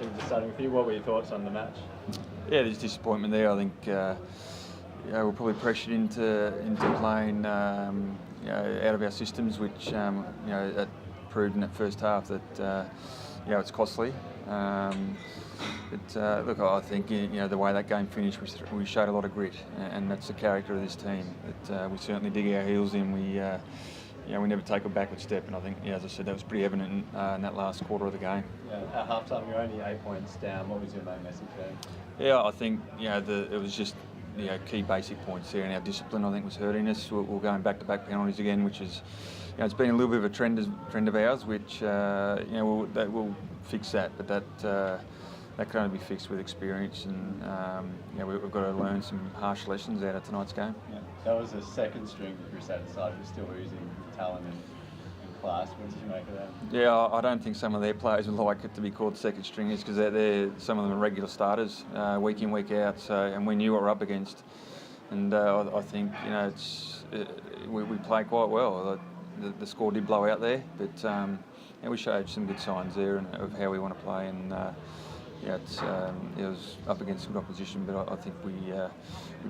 Tim, just starting with you, what were your thoughts on the match? Yeah, there's disappointment there. I think we're probably pressured into playing out of our systems, which that proved in that first half that it's costly. Look, I think the way that game finished, we showed a lot of grit, and that's the character of this team. That we certainly dig our heels in. We never take a backward step, and I think, as I said, that was pretty evident in that last quarter of the game. Yeah, at half-time, you're only 8 points down. What was your main message there? Yeah, I think it was just key basic points there, and our discipline I think was hurting us. We're going back-to-back penalties again, which is it's been a little bit of a trend of ours, which we'll fix that, but that can only be fixed with experience, and we've got to learn some harsh lessons out of tonight's game. Yeah. That was a second string Crusader side, but still oozing talent and class. What did you make of that? Yeah, I don't think some of their players would like it to be called second stringers, because some of them are regular starters week in, week out. So, and we knew what we're up against, and I think we played quite well. The score did blow out there, but we showed some good signs there of how we want to play, and it was up against good opposition, but I think we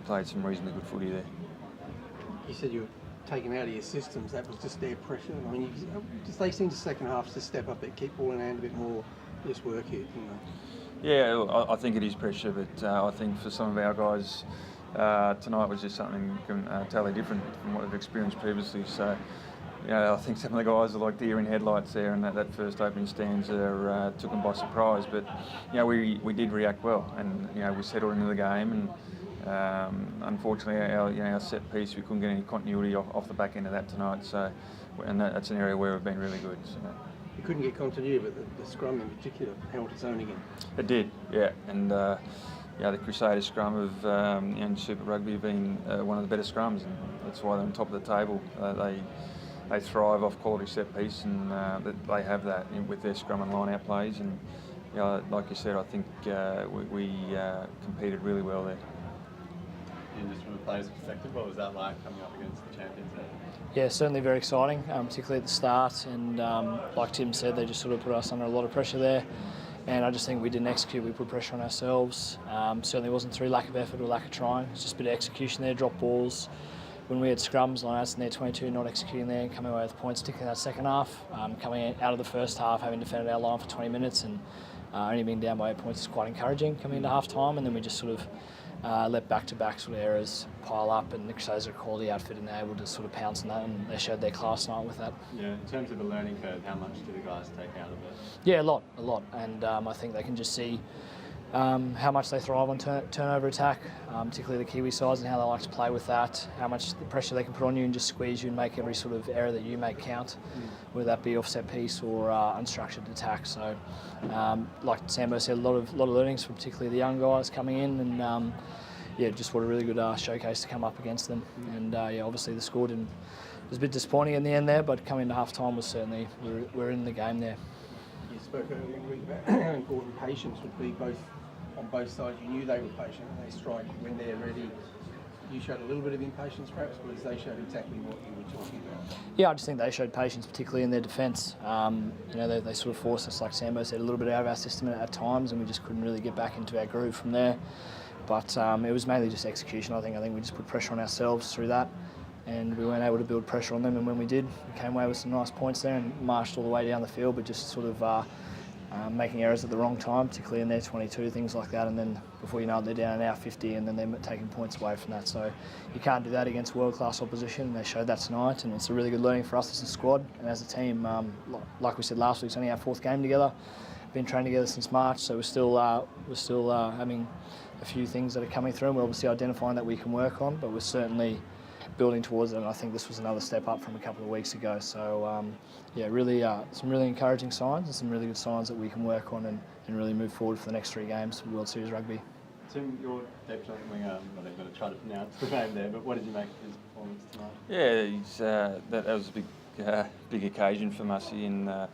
played some reasonably good footy there. You said you were taken out of your systems. That was just their pressure. I mean, they seem to second half to step up there, keep ball in hand a bit more, just work it. Yeah, I think it is pressure, but I think for some of our guys tonight was just something totally different from what they've experienced previously. So. I think some of the guys are like deer in headlights there, and that first opening stanza took them by surprise. But we did react well, and we settled into the game. And unfortunately, our set piece, we couldn't get any continuity off the back end of that tonight. So, and that's an area where we've been really good. So. You couldn't get continuity, but the scrum in particular held its own again. It did, yeah. And the Crusader scrum in Super Rugby have been one of the better scrums, and that's why they're on top of the table. They thrive off quality set piece, and they have that with their scrum and line out plays. And like you said, I think we competed really well there. And just from a player's perspective, what was that like coming up against the champions there? Yeah, certainly very exciting, particularly at the start. And like Tim said, they just sort of put us under a lot of pressure there. And I just think we didn't execute. We put pressure on ourselves. Certainly wasn't through lack of effort or lack of trying. It's just a bit of execution there, drop balls. When we had scrums like us in their 22, not executing there and coming away with points, particularly in that second half, coming out of the first half, having defended our line for 20 minutes and only being down by 8 points is quite encouraging coming into half time. And then we just sort of let back-to-back sort of errors pile up, and the Crusaders are a quality outfit and they're able to sort of pounce on that, and they showed their class tonight with that. Yeah, in terms of the learning curve, how much do the guys take out of it? Yeah, a lot. And I think they can just see how much they thrive on turnover attack, particularly the Kiwi sides, and how they like to play with that, how much the pressure they can put on you and just squeeze you and make every sort of error that you make count, whether that be offset piece or unstructured attack. So, like Sambo said, a lot of learnings from particularly the young guys coming in, and just what a really good showcase to come up against them. And obviously the score was a bit disappointing in the end there, but coming into half time was certainly we're in the game there. You spoke earlier in the week about how important patience would be on both sides. You knew they were patient, they strike when they're ready. You showed a little bit of impatience perhaps, because they showed exactly what you were talking about. Yeah, I just think they showed patience, particularly in their defence. They sort of forced us, like Sambo said, a little bit out of our system at times, and we just couldn't really get back into our groove from there. But it was mainly just execution, I think. I think we just put pressure on ourselves through that, and we weren't able to build pressure on them. And when we did, we came away with some nice points there and marched all the way down the field, but just sort of making errors at the wrong time, particularly in their 22, things like that. And then before you know it, they're down an hour 50, and then they're taking points away from that. So you can't do that against world-class opposition. They showed that tonight, and it's a really good learning for us as a squad and as a team. Like we said last week, it's only our 4th game together. Been training together since March, so we're still having a few things that are coming through, and we're obviously identifying that we can work on, but we're certainly building towards it, and I think this was another step up from a couple of weeks ago. So really some really encouraging signs, and some really good signs that we can work on and really move forward for the next 3 games for World Series Rugby. Tim, you're definitely not even going to try to pronounce the name there, but what did you make of his performance tonight? Yeah, that was a big occasion for Mussy, and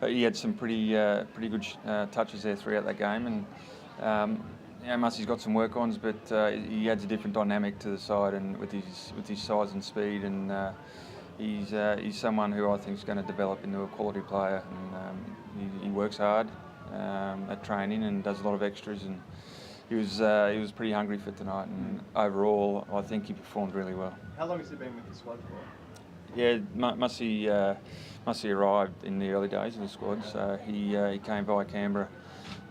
he had some pretty good touches there throughout that game, and Mussy's got some work-ons, but he adds a different dynamic to the side, and with his size and speed, and he's someone who I think is going to develop into a quality player, and he works hard. at training and does a lot of extras, and he was pretty hungry for tonight, and overall I think he performed really well. How long has he been with the squad for? Yeah, Mussy arrived in the early days of the squad, so he came via Canberra.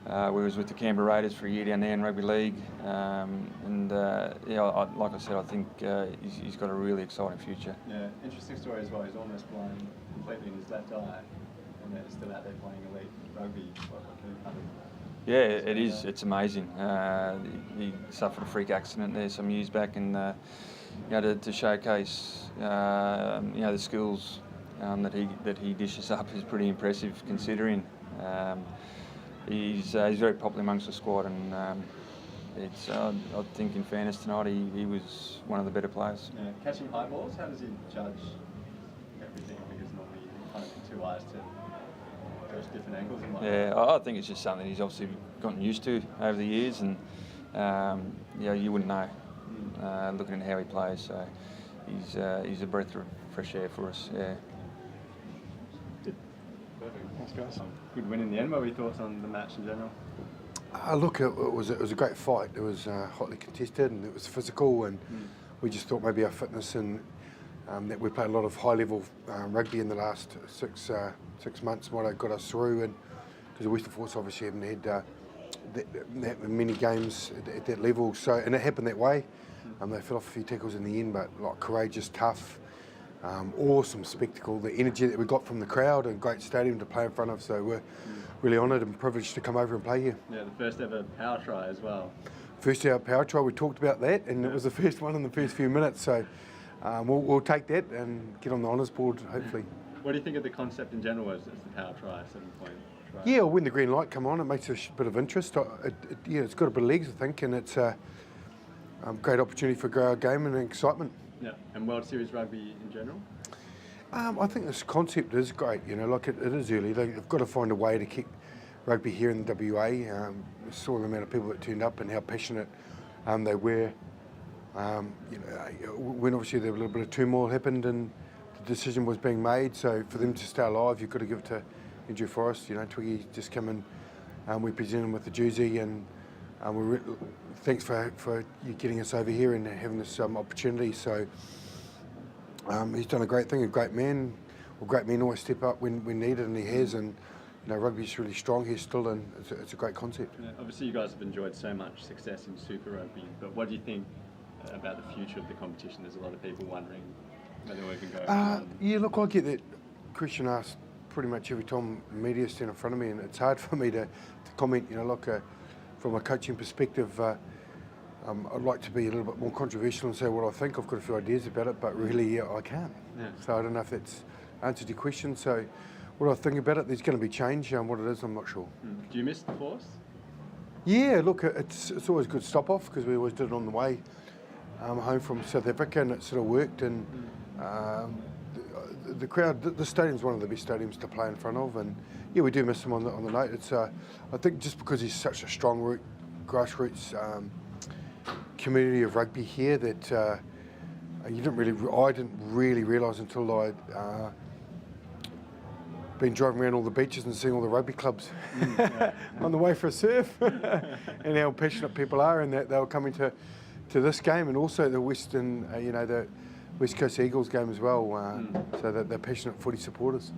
We was with the Canberra Raiders for a year down there in rugby league, like I said, I think he's got a really exciting future. Yeah, interesting story as well. He's almost blind completely in his left eye, and they're still out there playing elite rugby. Yeah, it is. It's amazing. He suffered a freak accident there some years back, and to showcase the skills that he dishes up is pretty impressive considering. He's very popular amongst the squad, and I think in fairness tonight he was one of the better players. Yeah. Catching high balls, how does he judge everything? Because normally you kind of need 2 eyes to judge different angles. I think it's just something he's obviously gotten used to over the years, and you wouldn't know looking at how he plays. So he's a breath of fresh air for us. Yeah. Thanks, guys. Good win in the end. What were your thoughts on the match in general? Look, it was a great fight. It was hotly contested and it was physical, and we just thought maybe our fitness and that we played a lot of high-level rugby in the last 6 months might have got us through, and because the Western Force obviously haven't had that many games at that level, so and it happened that way. They fell off a few tackles in the end, but like courageous, tough. Awesome spectacle, the energy that we got from the crowd, a great stadium to play in front of, so we're really honoured and privileged to come over and play here. Yeah, the first ever power try as well. First ever power try, we talked about that, and it was the first one in the first few minutes, so we'll take that and get on the honours board, hopefully. What do you think of the concept in general as the power try, 7-point try? Yeah, when the green light come on, it makes a bit of interest. It's got a bit of legs, I think, and it's a great opportunity for our game and excitement. Yeah, and World Series rugby in general? I think this concept is great, like it is early. They've got to find a way to keep rugby here in the WA. We saw the amount of people that turned up and how passionate they were. When obviously there was a little bit of turmoil happened and the decision was being made, so for them to stay alive, you've got to give it to Andrew Forrest. Twiggy just come in, we presented him with the jersey, and thanks for you getting us over here and having this opportunity. So he's done a great thing, a great man. Well, great men always step up when needed, and he has. And rugby's really strong here still, and it's a great concept. Yeah, obviously, you guys have enjoyed so much success in Super Rugby, but what do you think about the future of the competition? There's a lot of people wondering whether we can go. Yeah, look, I get that question asked pretty much every time the media stand in front of me, and it's hard for me to comment. From a coaching perspective, I'd like to be a little bit more controversial and say what I think. I've got a few ideas about it, but really, I can't. Yeah. So I don't know if that's answered your question. So what I think about it, there's going to be change. What it is, I'm not sure. Do you miss the Force? Yeah, look, it's always a good stop off because we always did it on the way home from South Africa, and it sort of worked. And the crowd, the stadium's one of the best stadiums to play in front of, and yeah, we do miss him on the night. It's I think just because he's such a strong grassroots community of rugby here that I didn't really realise until I'd been driving around all the beaches and seeing all the rugby clubs on the way for a surf, and how passionate people are, and that they were coming to this game, and also the Western, the West Coast Eagles game as well, so that they're passionate footy supporters.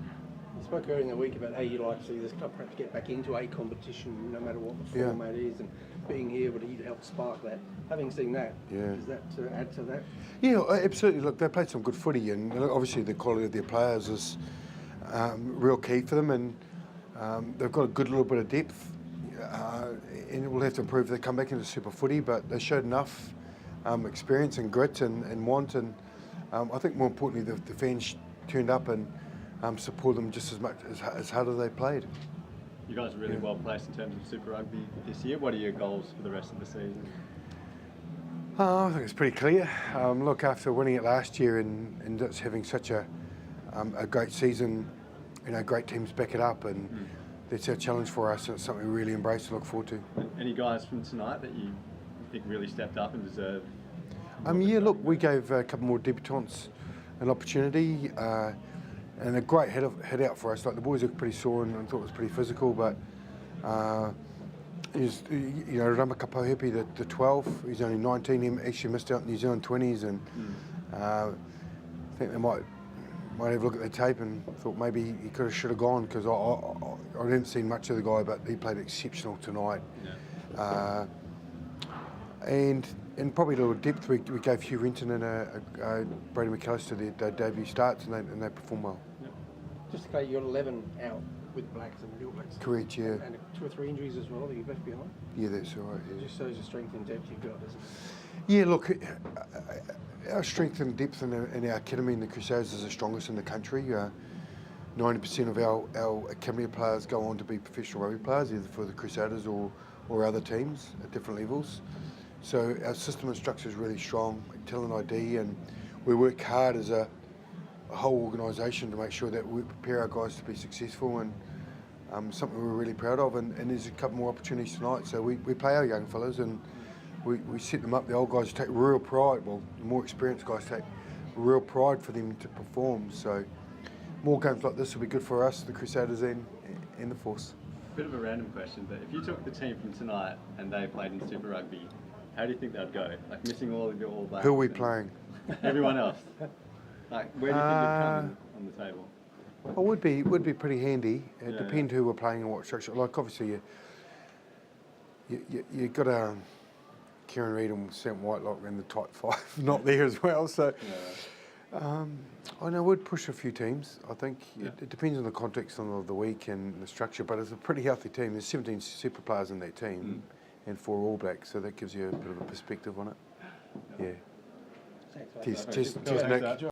You spoke earlier in the week about how you'd like to see this club perhaps get back into a competition, no matter what the format is, and being here would help spark that. Having seen that, does that add to that? Yeah, absolutely. Look, they played some good footy, and obviously the quality of their players is real key for them, and they've got a good little bit of depth, and we'll have to improve if they come back into super footy, but they showed enough experience and grit and want, and I think more importantly the fans turned up and support them just as much as hard as they played. You guys are really well placed in terms of Super Rugby this year. What are your goals for the rest of the season? I think it's pretty clear. Look, after winning it last year and just having such a great season, great teams back it up, and that's our challenge for us. It's something we really embrace and look forward to. Any guys from tonight that you think really stepped up and deserve? Yeah, look, we gave a couple more debutants an opportunity, and a great head out for us. Like, the boys are pretty sore and I thought it was pretty physical, but Ramakapo Hepi, the 12, he's only 19, he actually missed out New Zealand 20s, and I think they might have a look at the tape and thought maybe he should have gone, because I didn't see much of the guy, but he played exceptional tonight. Yeah. And probably a little depth, we gave Hugh Renton and Brady McAllister their debut starts, and they performed well. Just to say, you got 11 out with Blacks and the All Blacks. Correct, yeah. And 2 or 3 injuries as well that you've left behind. Yeah, that's all right. It Yeah. just shows the strength and depth you've got, doesn't it? Yeah, look, our strength and depth in our academy in the Crusaders is the strongest in the country. 90% of our academy players go on to be professional rugby players, either for the Crusaders or other teams at different levels. So our system and structure is really strong, talent ID, and we work hard as a whole organisation to make sure that we prepare our guys to be successful, and something we're really proud of. And there's a couple more opportunities tonight, so we play our young fellas and we set them up. The old guys take real pride, well, the more experienced guys take real pride for them to perform. So more games like this will be good for us, the Crusaders and the Force. Bit of a random question, but if you took the team from tonight and they played in Super Rugby, how do you think that'd go? Like missing all of your All Blacks. Who are we and playing? Everyone else. Like where do you think you'd come on the table? Well, would be pretty handy. It Yeah, depends who we're playing and what structure. Like obviously you got Kieran Reid and Sam Whitelock in the top 5, not there as well. So I know we'd push a few teams. I think it depends on the context of the week and the structure, but it's a pretty healthy team. There's 17 super players in that team and 4 All Blacks, so that gives you a bit of a perspective on it. Yeah. Thanks, mate. Cheers, Thanks, Nick. mate.